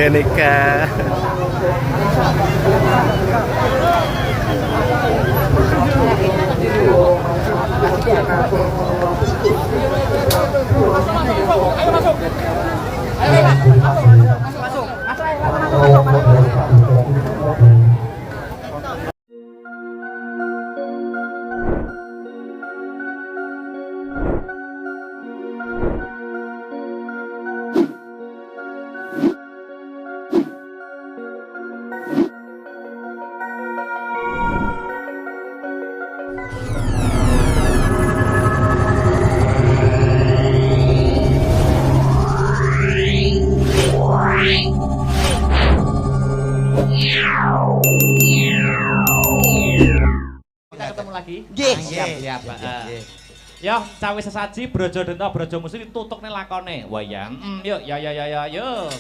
nikah. Siap. Yo, cawe sesaji Brojo Denta Brojo Musi ditutukne lakone. Wayang. Yuk, yuk.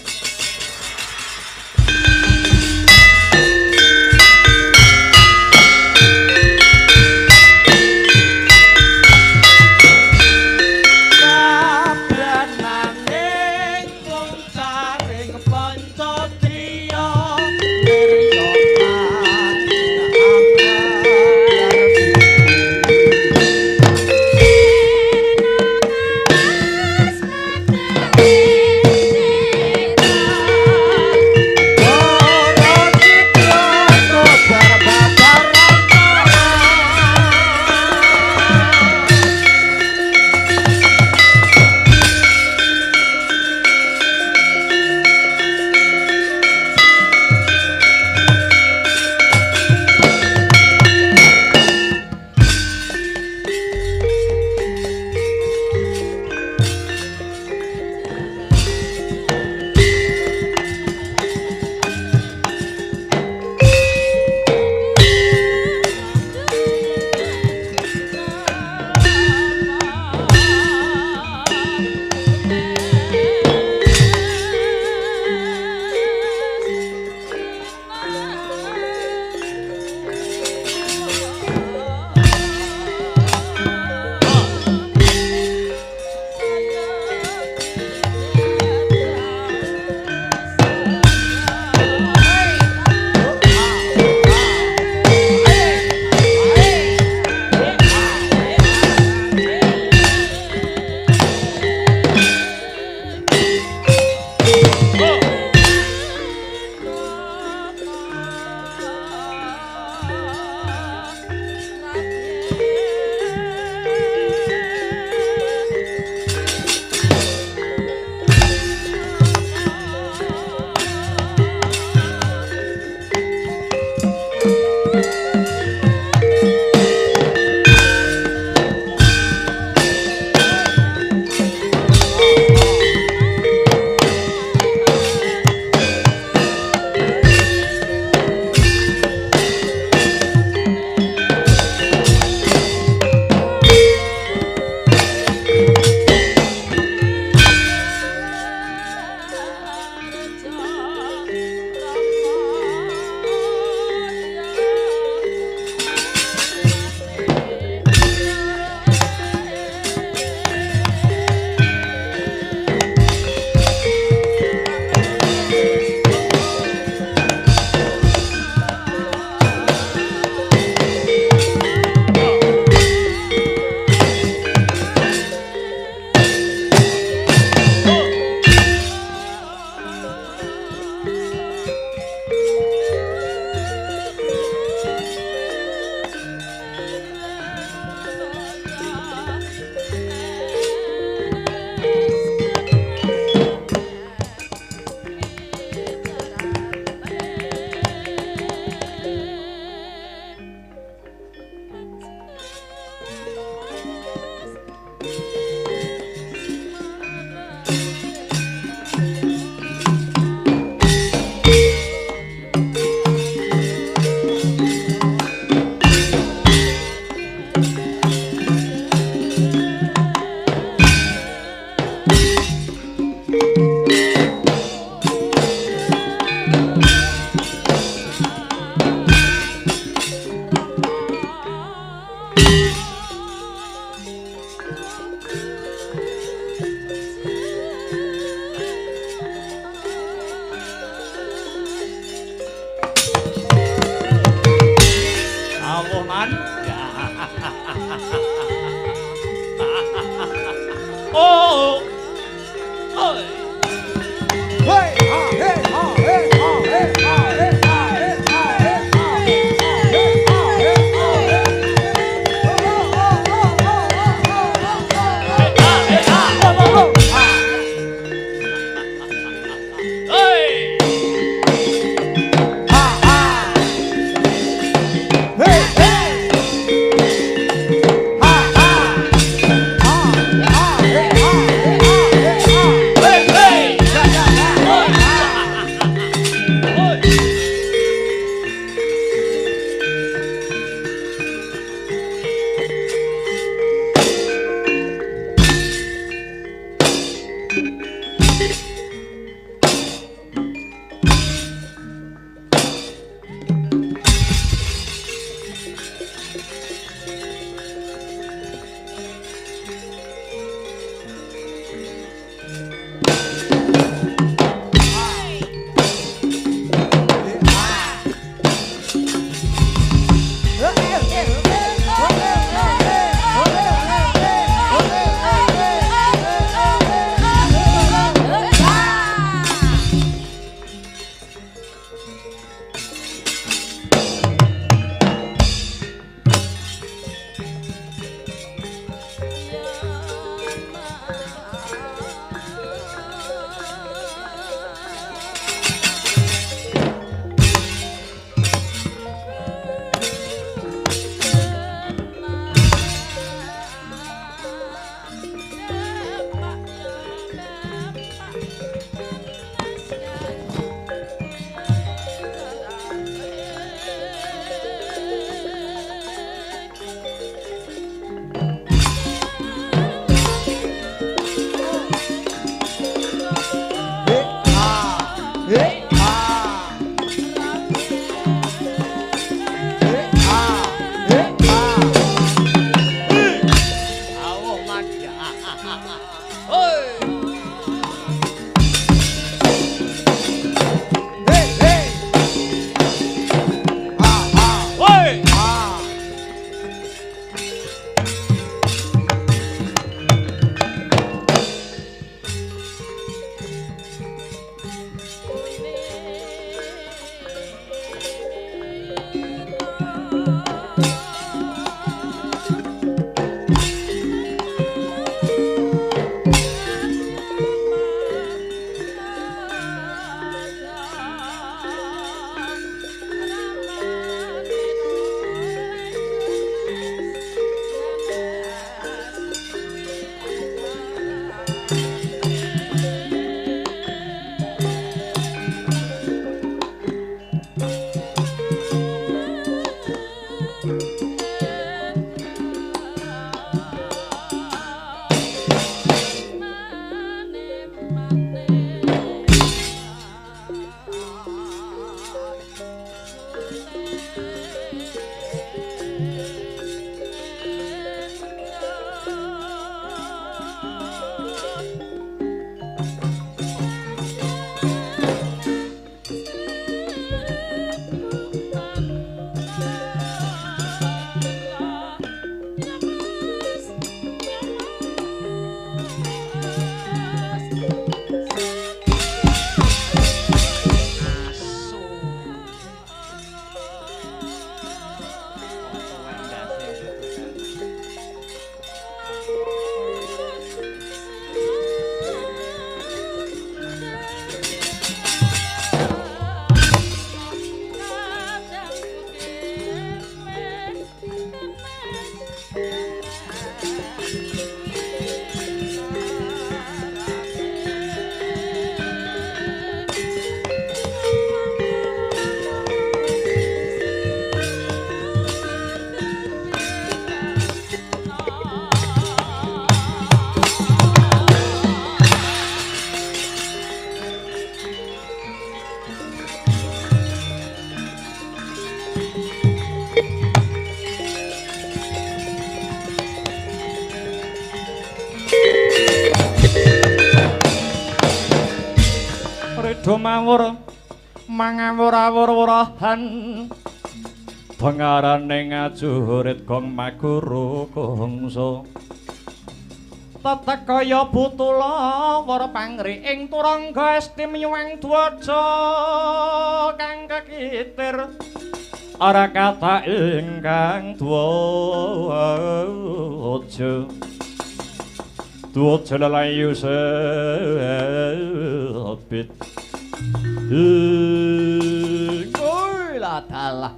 Allah man. Oh. Oh. Hey, ha, hey, ha, hey, ha, hey, ha, hey, ha, hey, ha, hey, ha, hey, ha, hey, ha, hey. Ridho mawur mangawur-awur-wurahan Pengarane ngajurit gong maguru kongso tetek kaya butula wara pangri ing turangga estim yuwang dwaja kang kekitir ora kata ingkang dwaja dwaja lelayu sepit la dalah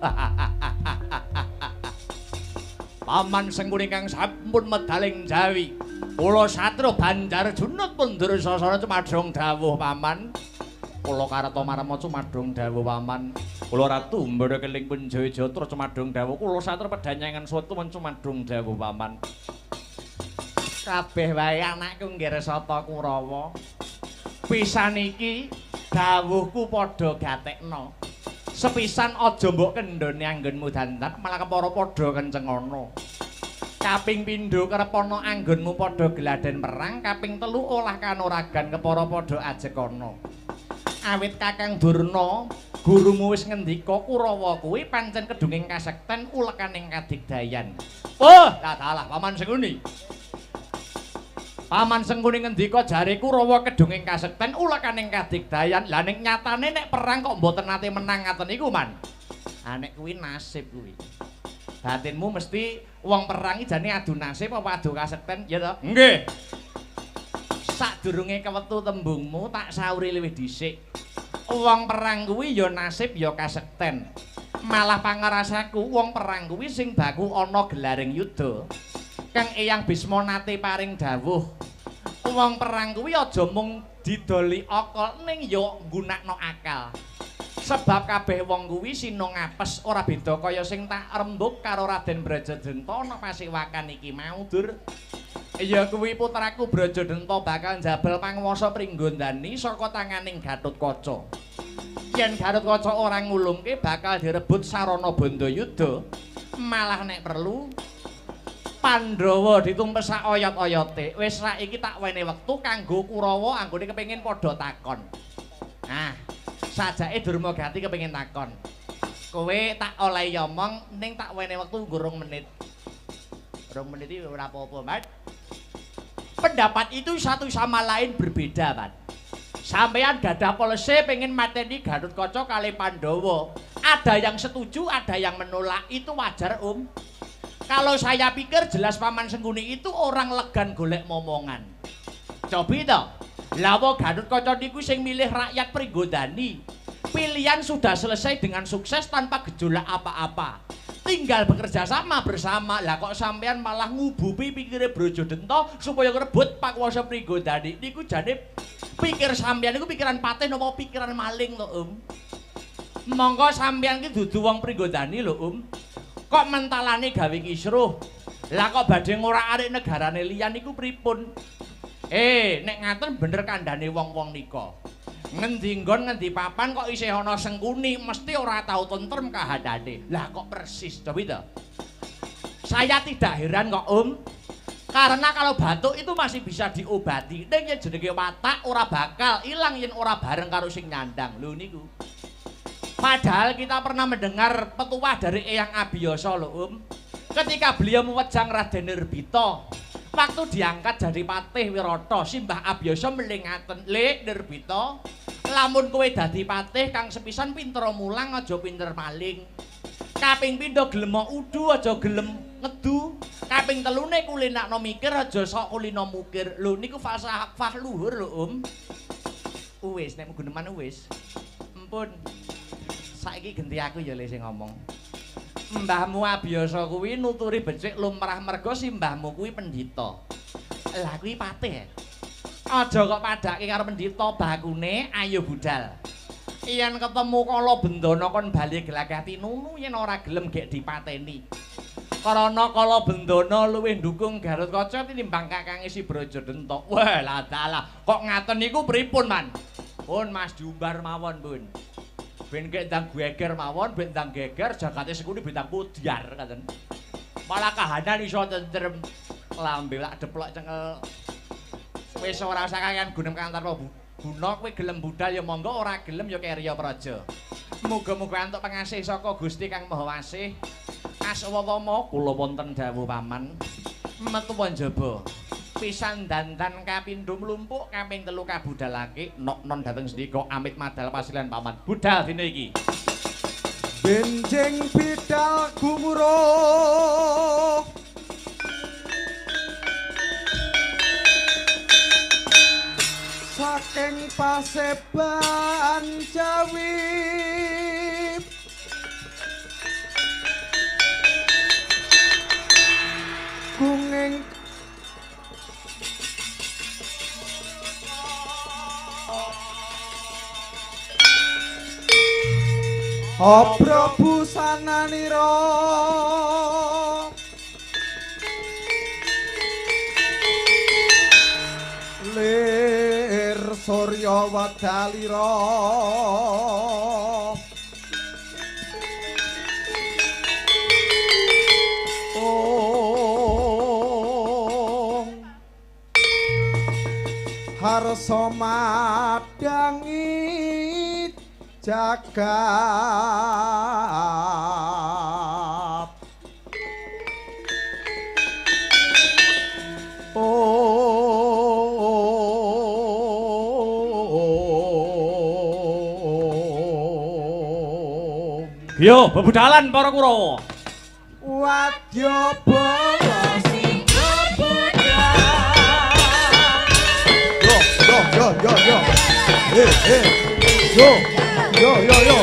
Paman Sengkuni kang sampun medaling Jawi kula Satru Banjar Junut Pundur Sasana cumadung dawuh Paman kula Karta Marema cumadung dawuh Paman kula Ratu Mbara Keling Punjaya Jatra cumadung dawuh kula Satru Pedanyangan Sutu cumadung dawuh Paman kabeh wae anakku nggih resata Kurawa pisan iki dawuhku padha gatekno sepisan aja mbok kendhone anggonmu dandan malah kepara padha kencengana kaping pindho kerep ana anggonmu padha geladen perang kaping telu olah kanuragan kepara padha ajekana awit Kakang Durna gurumu wis ngendika Kurawa kuwi pancen kedunging kasekten ulekaning kadigdayan dalah Paman Sengkuni Paman Sengkuni ngendika jare Kurawa kedunging kasekten ulekaning kadigdayan. Lah ning nyatane nek perang kok mboten nate menang ngaten niku, Man. Ah nek kuwi nasib kuwi. Batinmu mesti wong perang iki jane adu nasib apa adu kasekten, ya toh? Nggih. Sadurunge kewetu tembungmu tak sauri luwih dhisik. Wong perang kuwi ya nasib ya kasekten. Malah pangarasaku wong perang kuwi sing baku ana gelaring yuda. Kang Eyang Bisma nate paring dawuh wong perang kuwi aja mung didoli akal ning ya nggunakno akal sebab kabeh wong kuwi sinung apes ora beda kaya sing tak rembug karo Raden Brajadenta ana Pasewakan iki mau Dur ya kuwi putraku Brajadenta bakal njabel panguwasa Pringgondani saka tanganing Gatotkaca yen Gatotkaca ora ngulungke bakal direbut sarana Bandayuda malah nek perlu Pandhawa ditumpesak oyot-oyote. Wis saiki tak wene wektu kanggo Kurawa anggone kepengin padha takon. Nah, sajake Durmagati kepengin takon. Kowe tak olehi omong ning tak wene wektu nggo 2 menit. 2 menit iki ora apa-apa, Mas. Pendapat itu satu sama lain berbeda, Mas. Sampeyan gadah polisi pengen mateni Gatotkaca kali Pandhawa. Ada yang setuju, ada yang menolak. Itu wajar, Kalau saya pikir jelas Paman Sengkuni itu orang legan golek momongan. Cobi toh. Lah wong Gatotkaca niku sing milih rakyat Pringgondani. Pilihan sudah selesai dengan sukses tanpa gejolak apa-apa. Tinggal bekerja sama bersama. Lah kok sampean malah ngubupi pikire Brajadenta supaya ngerebut pakuwasa Pringgondani. Niku jane pikir sampean niku pikiran patih napa pikiran maling lho, Monggo sampean iki dudu wong Pringgondani lho, Kok mentalane gawe kisruh? Lah kok badhe ngorak-arik negarane liyan niku pripun? Nek ngaten bener kandhane wong-wong nika. Ngendi nggon ngendi papan kok isih ana Sengkuni, mesti ora tau tentrem kahandane. Lah kok persis to to? Saya tidak heran kok, Karena kalau batuk itu masih bisa diobati. Ning yen jenenge watak ora bakal ilang yen ora bareng karo sing nyandang. Lho niku. Padahal kita pernah mendengar petuah dari Eyang Abiyasa lho, Ketika beliau mewejang Raden Nirbita, waktu diangkat jadi patih Wirata, Simbah Abiyasa melingaten, "Lek Nirbita, lamun kowe dadi patih kang sepisan pinter mulang aja pinter maling. Kaping pindho gelem udu aja gelem ngedu. Kaping telune kulinakno mikir aja sok kulino mukir." Lho niku falsafah luhur lho, Wis nek guneman wis. Ampun. Saiki genti aku ya le sing ngomong. Mbahmu Abiyasa kuwi nuturi becik lumrah merga simbahmu kuwi pendhita. Lah kuwi patih. Aja kok padhake karo pendhita bakune ayo budal. Yen ketemu kala bendana kon bali glagah tinunu yen ora gelem gek dipateni. Karana kala bendana luwih ndukung Gatotkaca tinimbang kakange si Brajadenta. Wah, lah dalah. Kok ngaten niku pripun, Man? Pun Mas diumbar mawon, Pun. Ben gek ndang geger mawon, ben ndang geger jagate Sengkuni bintang pudyar katen. Malah kahanan iso tentrem lambe lak deplok cengkel. Wis ora usah kakean gunem kantar guna kowe gelem budal ya monggo ora gelem ya keriya praja. Muga-muga antuk pangasih saka Gusti Kang Maha Wasih. Aswatama kula wonten dawuh paman. Metu njaba. Pisan dandan kapindho mlumpuk kaping 3 kabudalake nok non dhateng sendika amit madal pasilan paman. Budal dina iki. Benjing bidal gumuruh saking paseban Jawi kunging Obro busananira lir surya wadalira harsa madangi jagat Yo bebudalan para Kurawa. Wadya bala sing bebudal. Yo. Yo. Yo.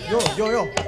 Yo.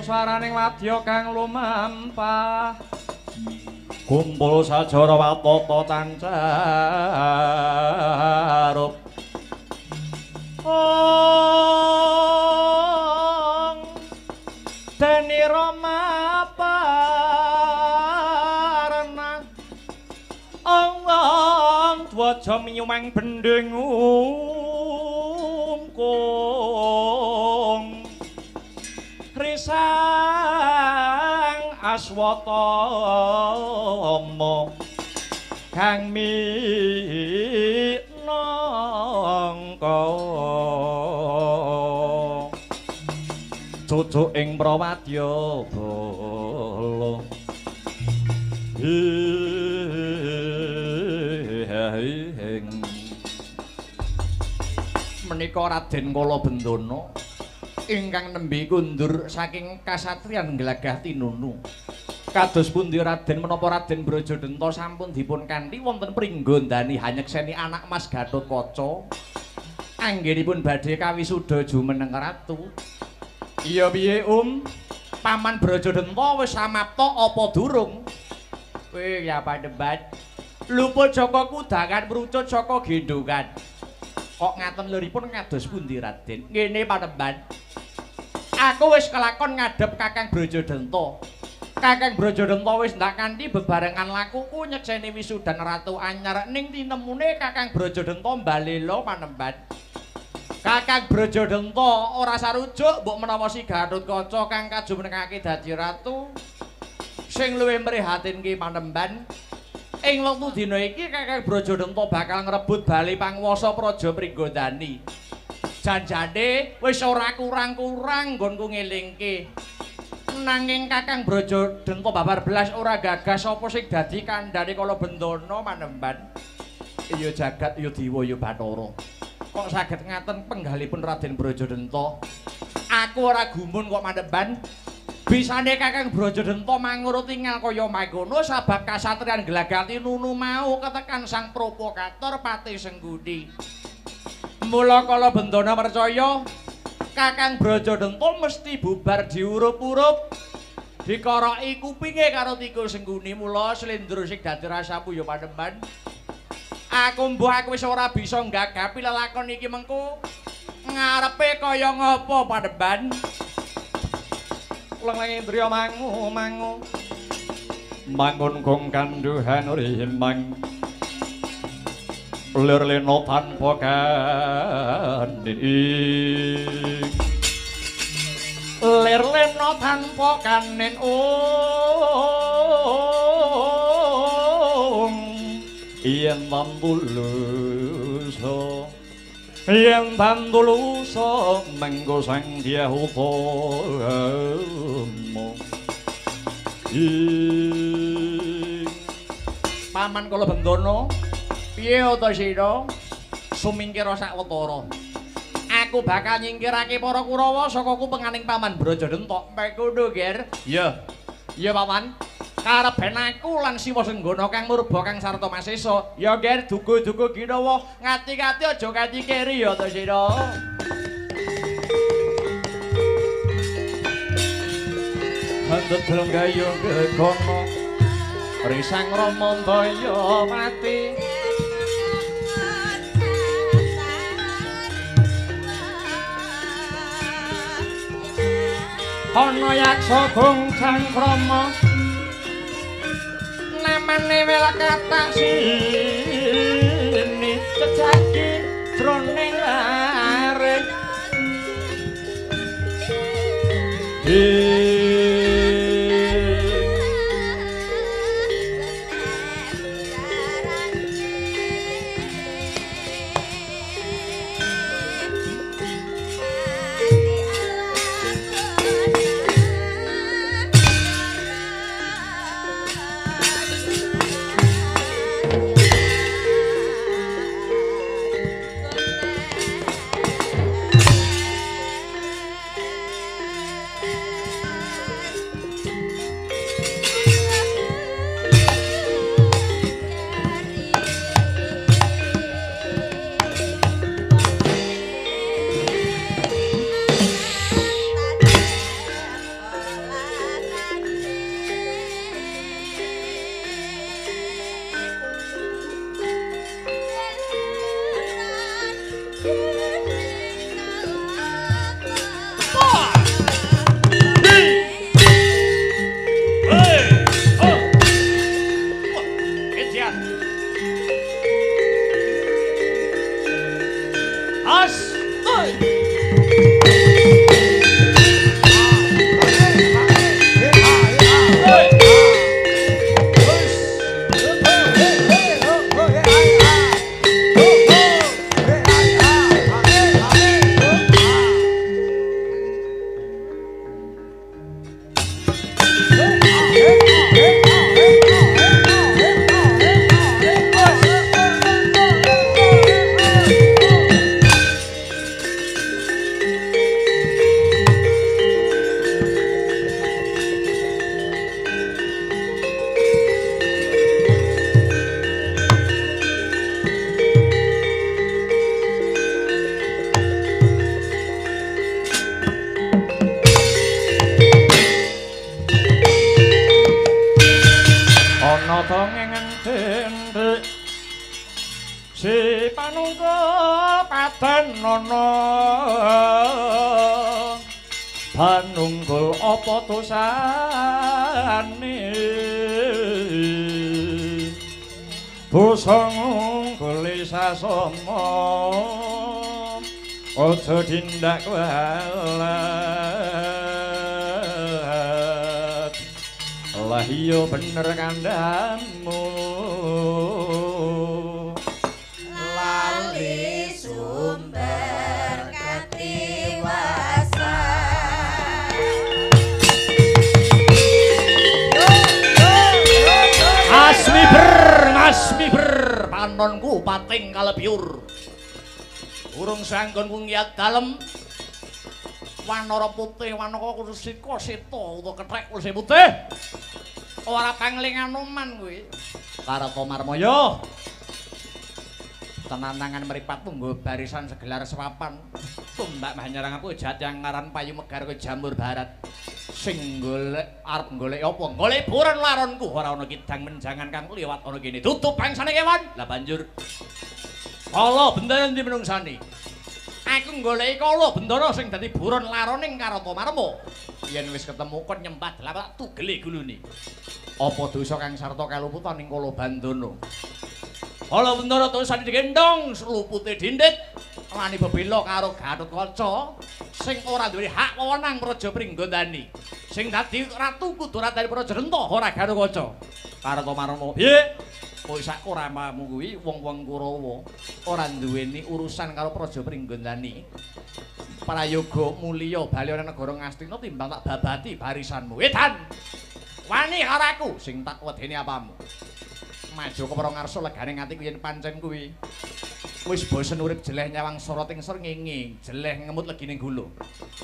swaraning wadya kang lumampah kumpul sajara watata tancarup ong deni rama parna ong dwaja minyumang bendeng ungkung risang aswatama kang minangka cucuk ing prawadya bala menika Raden Kala Bendana ingkang nembe kundur saking kasatriyan Glagah Tinunu. Kados pundi Raden menapa Raden Brajadanta sampun dipun kanthi wonten pringgondani hanyekseni anak Mas Gatotkaca anggenipun badhe kawisuda jumeneng ratu. Iya piye Paman Brajadanta wis samapta apa durung? Kowe ya Panembahan. Luput saka kudangan mrucut saka gendongan. Kok ngaten liripun kados pundi Raden? Ngene Panembahan. Aku wis kelakon ngadhep Kakang Brajadanta. Kakang Brajadanta wis ndak kanthi bebarengan lakuku nyekseni wisudan Ratu Anyar ning tinemune Kakang Brajadanta mbalela Panembahan. Kakang Brajadanta ora sarujuk mbok menawa si Gatotkaca kang kajumenengake dadi ratu sing luwih mrihatinke Panembahan. Ing wektu dina iki Kakang Brajadanta bakal ngrebut bali panguwasa Praja Pringgondani. Janjane wis ora kurang-kurang nggonku ngelingke. Nanging Kakang Brajadanta babar belas ora gagas apa sing dadi kandhane Kala Bendana Panembahan. Iya jagat ya diwa ya Bathara. Kok saged ngaten penggalipun Raden Brajadanta. Aku ora gumun kok Panembahan. Bisane Kakang Brajadanta mangurut tingal kaya mangkono sabab kasatriyan Glagah Tinunu mau ketekan sang provokator Patih Sengguni. Mula Kala Bendana percaya Kakang Brajadanta mesti bubar diurup-urup dikoroki kupinge karo Tikus Sengguni. Mula slendro sing dadi rasamu ya Panembahan. Aku wis ora bisa nggagapi lelakon iki mengko ngarepe kaya ngapa Panembahan. Leng-leng indriya mangu mangun gong kanduhan rimang lir leno tanpa kanin lir leno tanpa kanin yen tambuluso yen tanduluso mengko sang dia utomo Paman Kala Bendana piye ta sira sumingkira sawetara aku bakal nyingkirake para Kurawa saka kupenganing Paman Brajadanta mengkono Ger. Iya Paman karepen aku lan Siwa Senggana kang murba kang sarta masesa ya Ger duga-duga ginawa ngati-ngati aja kanthi keri ya to sira. Handhet lenggayung gegono risang Ramandaya mati ana yaksa gongcang krama namane Welakata sini cecaki jroning arep si panungkul padanana panunggul apa dosane dosa ngunggul sasana aja tindak walat lah iya bener kandhamu lali sumber katiwasan Asmiber panonku pating kalebyur urung sanggon ngiyat dalem wanara putih wanaka kusika seta utawa kethek kulise putih ora panglingan Anoman kuwi Karata Marmaya tenanangan mripatmu nggo barisan segelar sepapan tumbak Banyarang aku jati angaran payu megar ke Jamur Barat sing golek arep golek apa golek buron laronku ora ana kidang menjangan kang liwat ana kene tutup bangsane kewan lah banjur kala bendara ndi menungsani aku goleki kala bendara sing dadi buron laroning Karata Marma yen wis ketemu kon nyembah lawak tugele gulune apa dosa kang sarta kaluputan ning kala bandana kala bendara tulisan digendong selupute dindit lani bebela karo Gatotkaca sing ora duwe hak wewenang Praja Pringgondani sing dadi ratu kudu ratane Praja Renta ora Gatotkaca Karata Marma piye kowe sak koramamu kuwi wong-wong Kurawa ora duweni urusan karo Praja Pringgondani. Prayoga mulya bali ana negara Ngastina timbang tak babati barisanmu. Edan. Wani karo aku sing tak wedeni apamu. Maju kepara ngarsa legane ngati yen pancen kuwi wis bosen urip jeleh nyawang soroting srengenge, jeleh ngemut legine gula.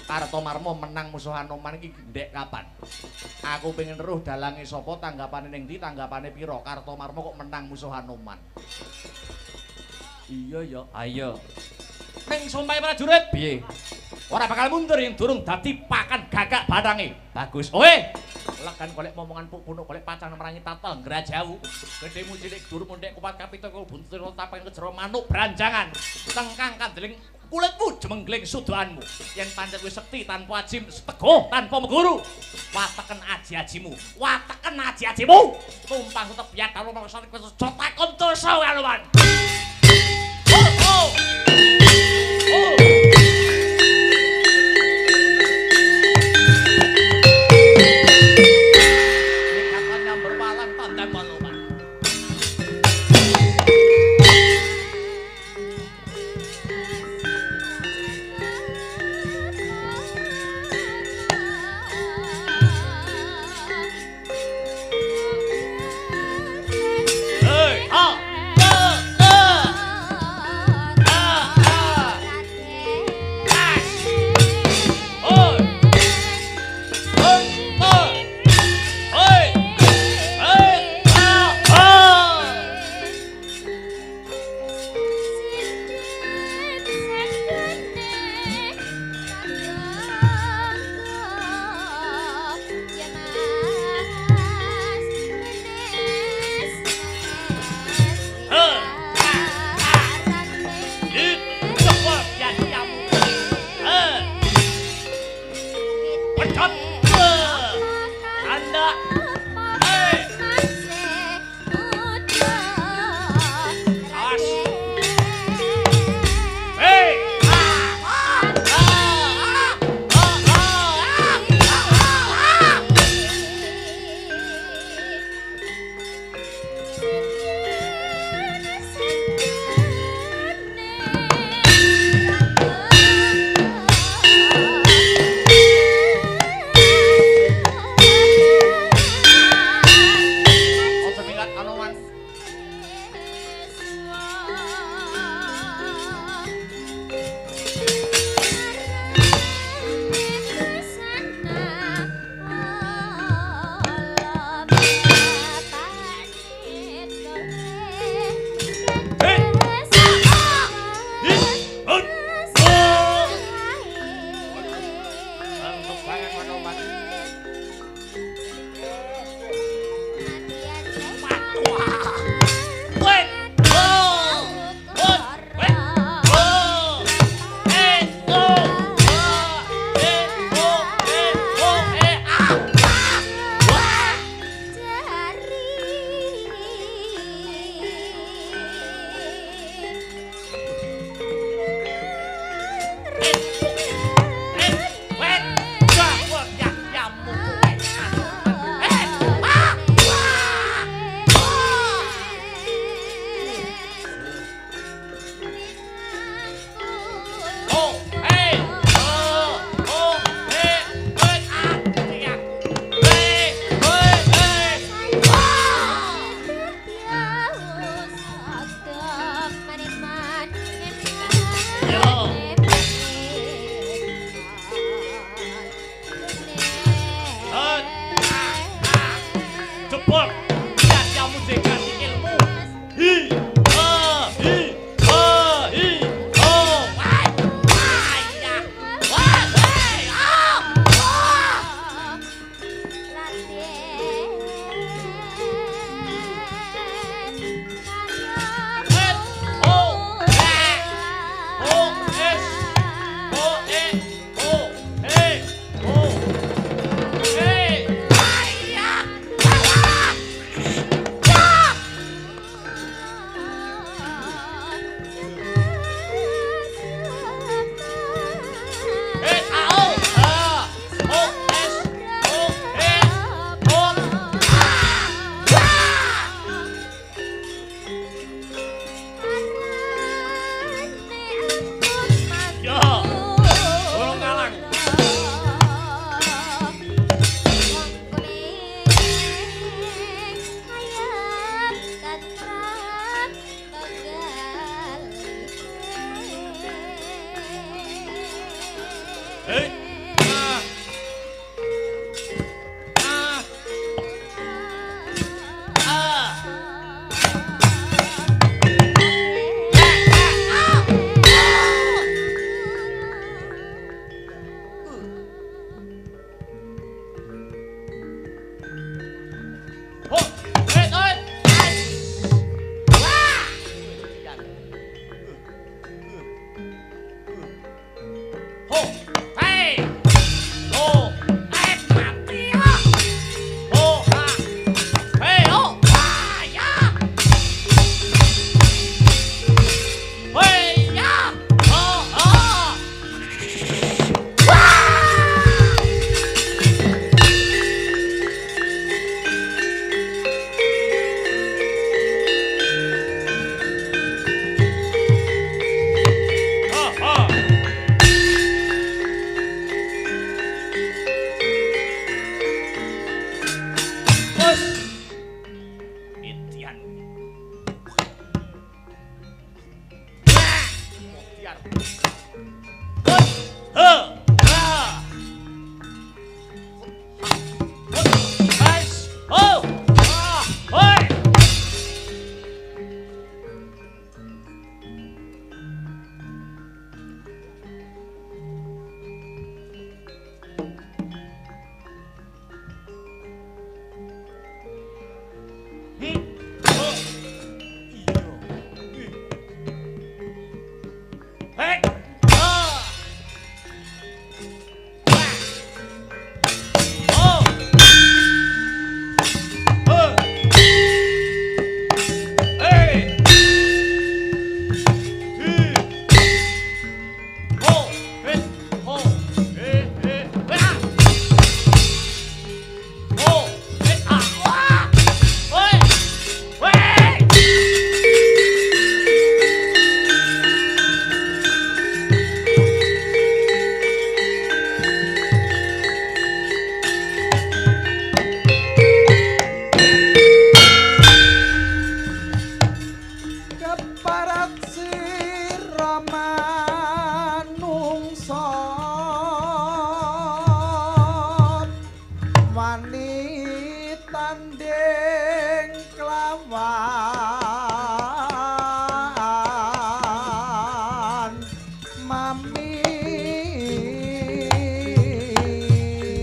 Karata Marma menang musuh Anoman iki ndek kapan? Aku pengen eruh dalange sapa, tanggapane ning ndi, tanggapane pira? Karata Marma kok menang musuh Anoman. Iya ya, ayo. Ning sumpahe prajurit piye? Ora bakal mundur yen durung dadi pakan gagak batange. Bagus. Oe. Lekan golek momongan punuk golek pacan merangi tatel ngrajau. Gedhemu cilik dur mundhek kupat kapita kul buntut tapen kejero manuk branjangan. Tengkang kandeling kulitmu jemenggling sudoanmu. Yen pancen wis sekti tanpa ajim, teguh tanpa meguru. Wateken aji-ajimu. Wateken aji-ajimu. Tumpang tebyat karo mangsa cotakon dosa Anoman. Oh.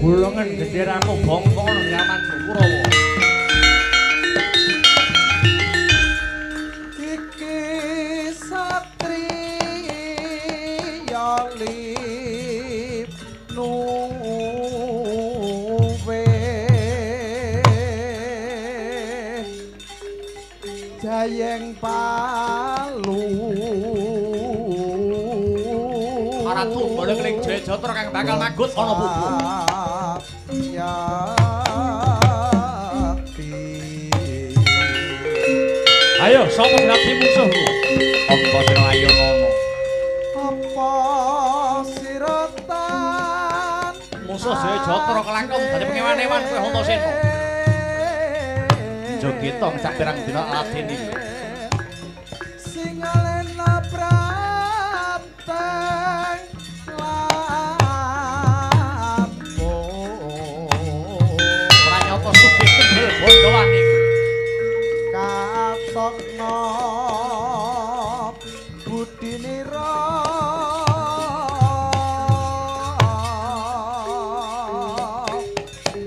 Bulungan genderamu bongkong nyaman Kurawa. Iki satriya lip nuwe jayeng palu Ratu boleh ning Jayajatra kang bakal magut ana buku. Ayo, sapa sing dadi musuhku? Apa sira ayo ngono? Apa sira tan Musuh Jayajatra kelangkung dadi pengewan-ewan kowe Antasena. Jogito sak pirang dina ladeni. Sing alena prapteng lampung Ora nyata sugih kendel bondoan iki. katokno budinira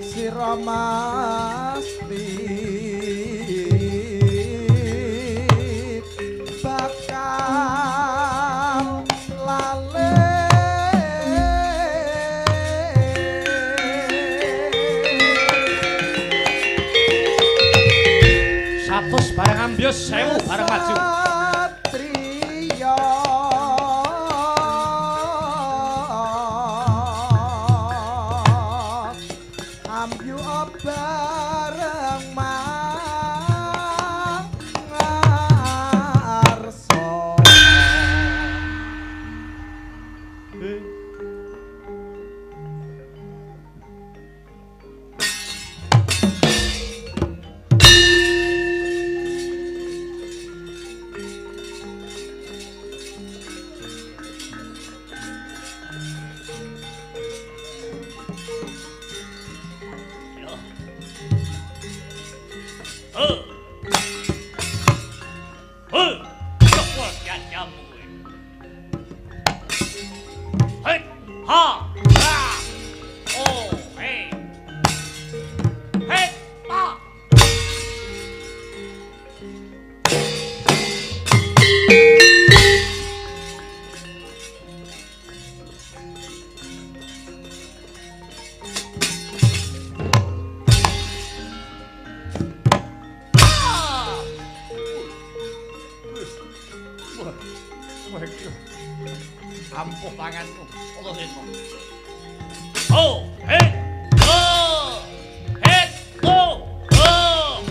sira masti bakal lale Satus barang ambyus 1000 barang maju. Satriya ambyu bareng mangarsa ha ha oh hey hey pa ampuh tanganku utusinmu oh hit oh hit oh oh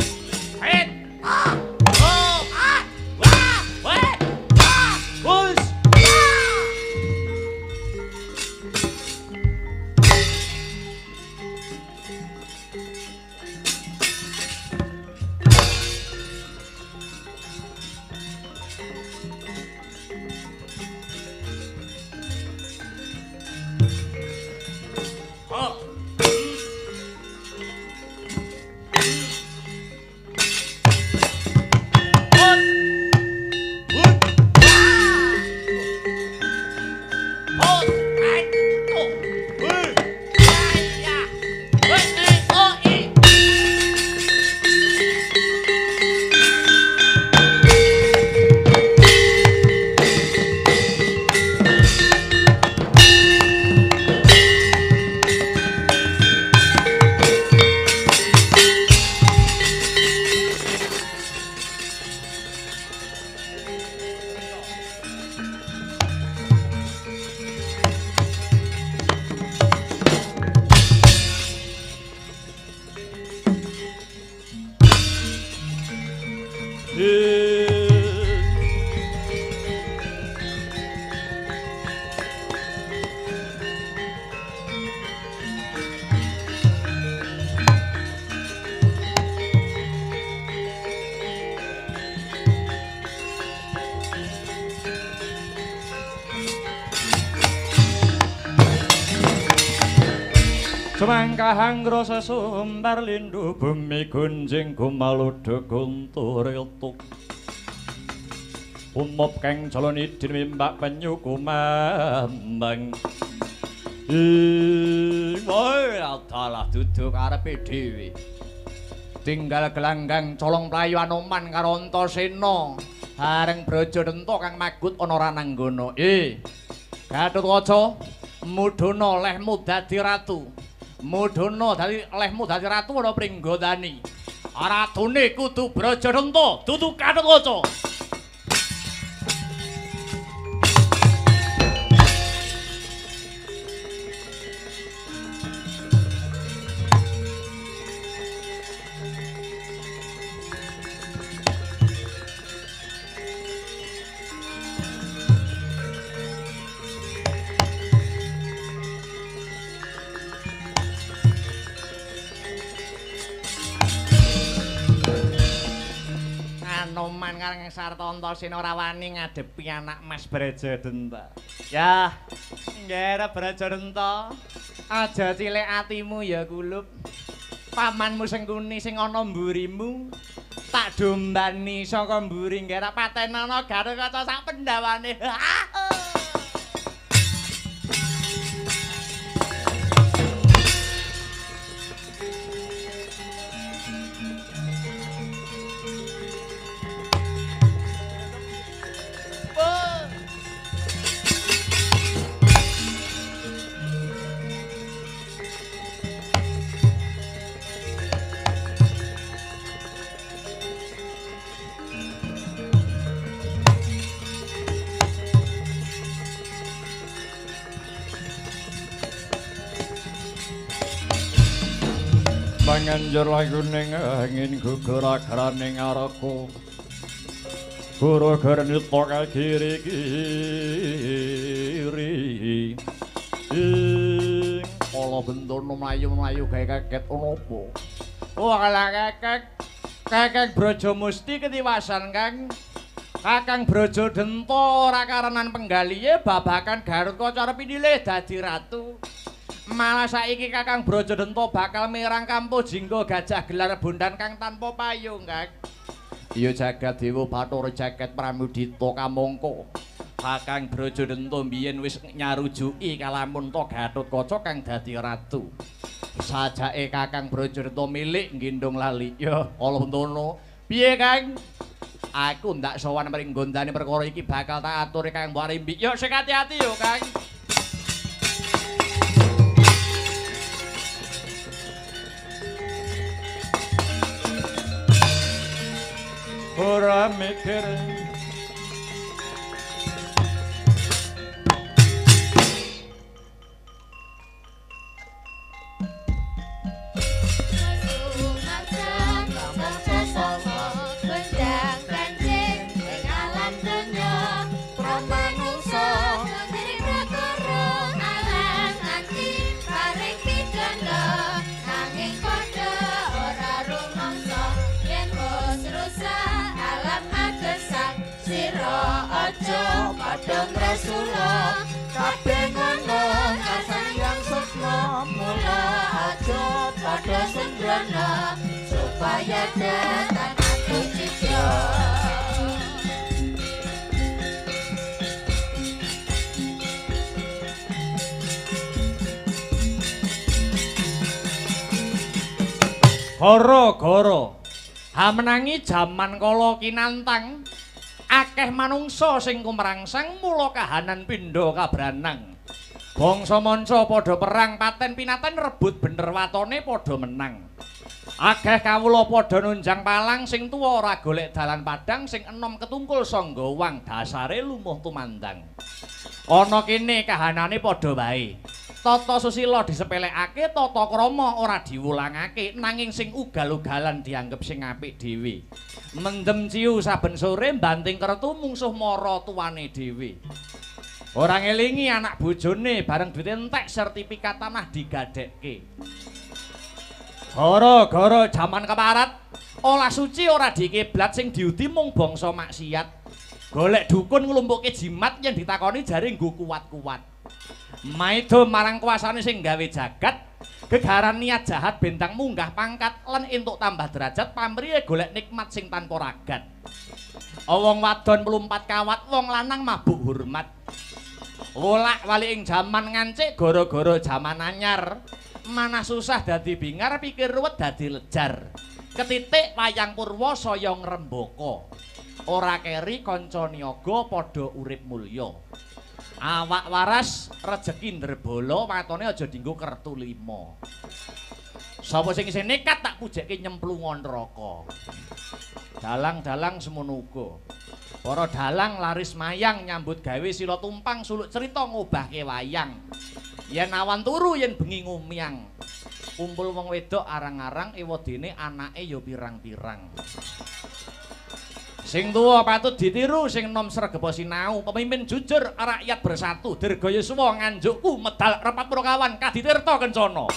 hit ah oh ah wah wah ah bus Semangkahang rasa sumbar lindu bumi gunjing kumaludu guntur iltuk umup kang calon idin mimbak penyu kumambang woy adalah duduk arepe dhewe tinggal gelanggang colong playu Anoman karo Antasena bareng Brajadenta kang magut ana Rananggana Gatotkaca mudhana lehmu dadi ratu mudhana dadi lehmu dadi ratu ana Pringgandani. Ratune kudu Brajadanta, dudu Gatotkaca. Anoman kang sarta Antasena ora wani ngadepi anak Mas Brajadanta. Yah, nggih Brajadanta. Aja cilik atimu ya kulup. Pamanmu Sengkuni sing ana mburimu tak dombani saka mburi nggih patenana Gatotkaca sak pendawane. Panganjur laguning angin gugur akraning araku Guru gernita kagiri-giri ing kala bentana mlayu-mlayu gawe kaget napa wala kakek Brajamusti ketiwasan Kang Kakang Brajadanta ora karenan penggalihe babakan Gatotkaca arep pilih dadi ratu malah saiki Kakang Brajadanta bakal mirang kampuh jingga gajah gelar bondan kang tanpa payung Kang. Iya jagat dewa Bathara jagat Pramudita kamangka. Kakang Brajadenta biyen wis nyarujuki kalamun to Gatotkaca kang dadi ratu. Sajake Kakang Brajadenta milik nggendong lali. Ya, Alantana. Piye, Kang? Aku ndak sowan mring gondane perkara iki bakal tak aturi Kang Mbok Rimbi. Yo sing ati-ati yo, Kang. Ora mikir Padang Rasulullah kabeh ngono kasayang sukma mula aja padha sembrono supaya datang aku cipta Gara-gara hamenangi jaman kala kinantang akeh manungsa sing kumrangsang mula kahanan pindha kabranang. Bangsa manca padha perang paten pinaten rebut bener watone padha menang. Akeh kawula padha nunjang palang sing tuwa ora golek dalan padang sing enom ketungkul sangga wang dasare lumuh tumandang. Ana kene kahanane padha wae. Tata susila disepelekake, tata krama ora diwulangake, nanging sing ugal-ugalan dianggep sing apik dhewe. Mendem ciu saben sore banting kertu mungsuh mara tuwane dhewe. Ora ngelingi anak bojone bareng duit entek sertifikat tanah digadekke. Gara-gara jaman keparat, olah suci ora dikiblat sing diudi mung bangsa maksiat. Golek dukun nglumpukke jimat yen ditakoni jare nggo kuat-kuat. Maido marang kuasane sing gawe jagat, gegaran niat jahat bentang munggah pangkat lan entuk tambah derajat pamrihe golek nikmat sing tanpa ragat. Wong wadon mlumpat kawat, wong lanang mabuk hormat. Wolak-walik ing jaman ngancik gara-gara jaman anyar. Manah susah dadi bingar, pikir ruwet dadi lejar. Ketitik wayang purwa saya ngrembaka. Ora keri kanca niaga padha urip mulya. Awak waras rejeki ndrebala watone aja dienggo kertu 5. Sapa sing isih nekat tak pujekke nyemplungon neraka. Dalang-dalang semono uga. Para dalang laris mayang nyambut gawe sila tumpang suluk cerita ngobahke wayang. Yen awan turu yen bengi ngumyang. Kumpul wong wedok arang-arang ewadene anake ya pirang-pirang. Sing tuwa patut ditiru, sing nom sregep sinau, pemimpin jujur, rakyat bersatu, dirga Yuswa nganjukku medal repat prokawan kaditirta kencana.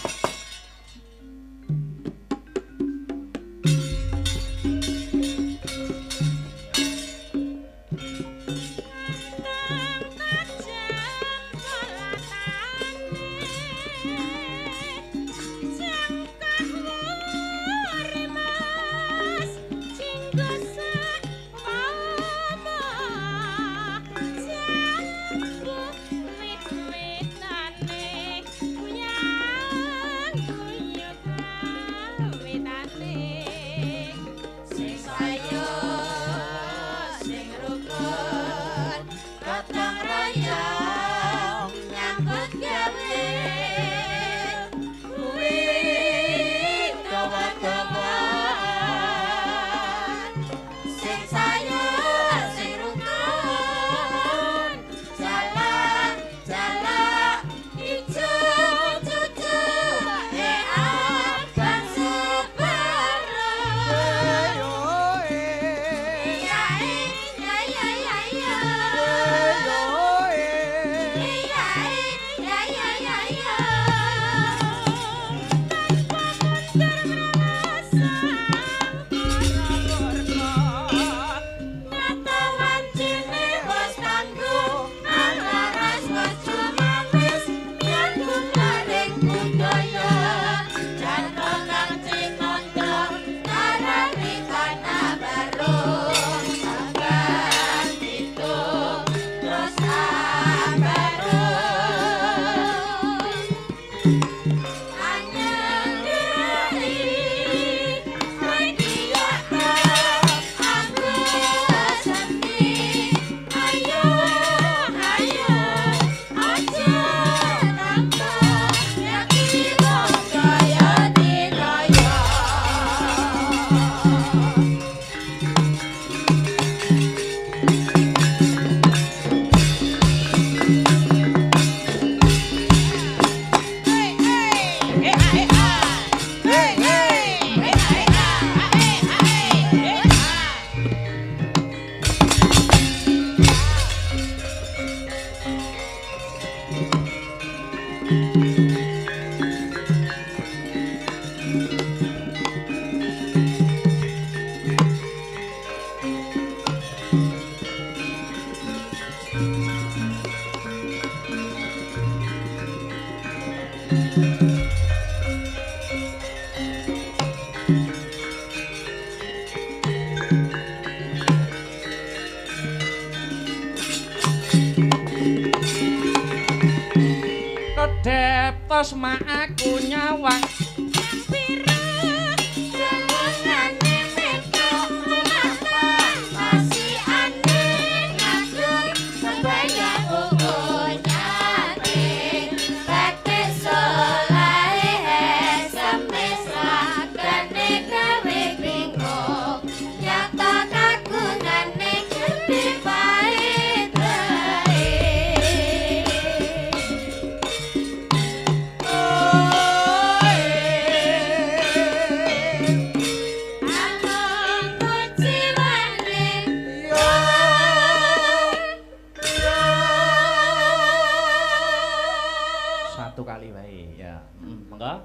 Kedep tos mak aku nyawang satu kali wae ya. Monggo.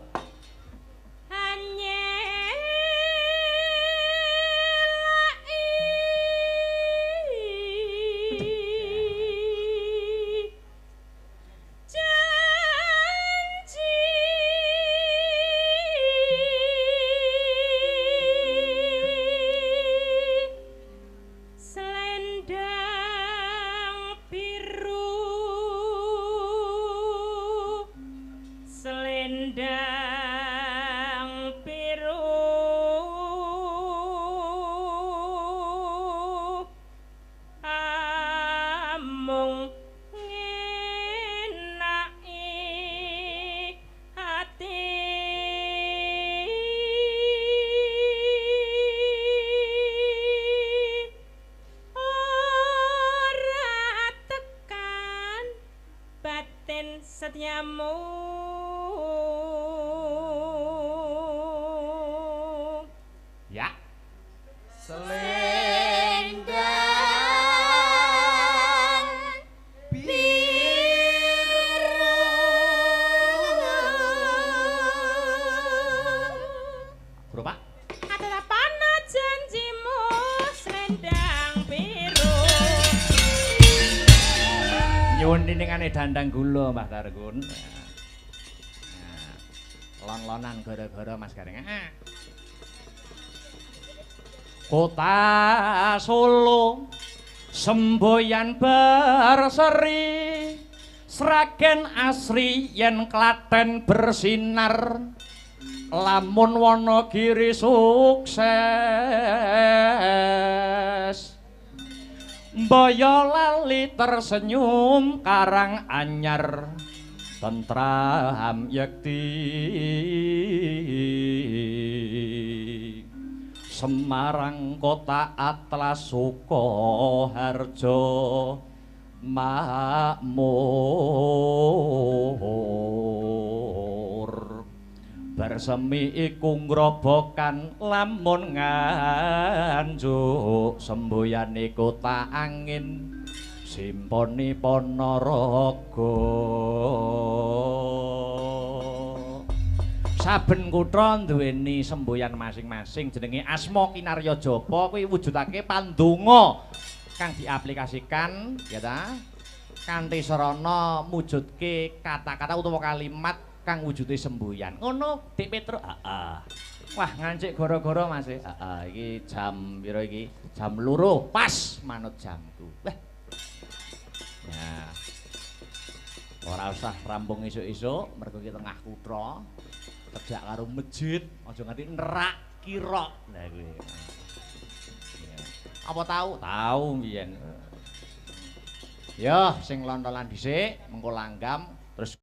Setiamu ya Selendang Bro Pak adalah panah janjimu selendang biru. nyuwun niningane dandang gula Mbah Targun. Lon-lonan gara-gara Mas Gareng. Kota Solo semboyan berseri Sragen asri yen Klaten bersinar lamun Wonogiri sukses Boyolali tersenyum Karang Anyar tentram yekti Semarang kota Atlas Sukoharjo makmur bersemi iku ngrobokan lamun nganjuk semboyane kota angin simponi Ponorogo saben kutha duweni semboyan masing-masing jenenge asma kinarya japa kuwi wujudake pandonga kang diaplikasikan ya ta kanthi sarana mujudke kata-kata utawa kalimat kang wujude semboyan. Ngono Dik Petruk. Wah, ngancik gara-gara Mas. Iki jam pira iki? Jam 2 pas manut jamku. Wah. Ya. Ora usah rampung esuk-esuk mergo ki tengah kutha. Cedhak karo masjid, aja nganti nerak kira. Lah kuwi. Apa tahu? Tahu mbiyen. Ya, sing lontolan dhisik, mengko langgam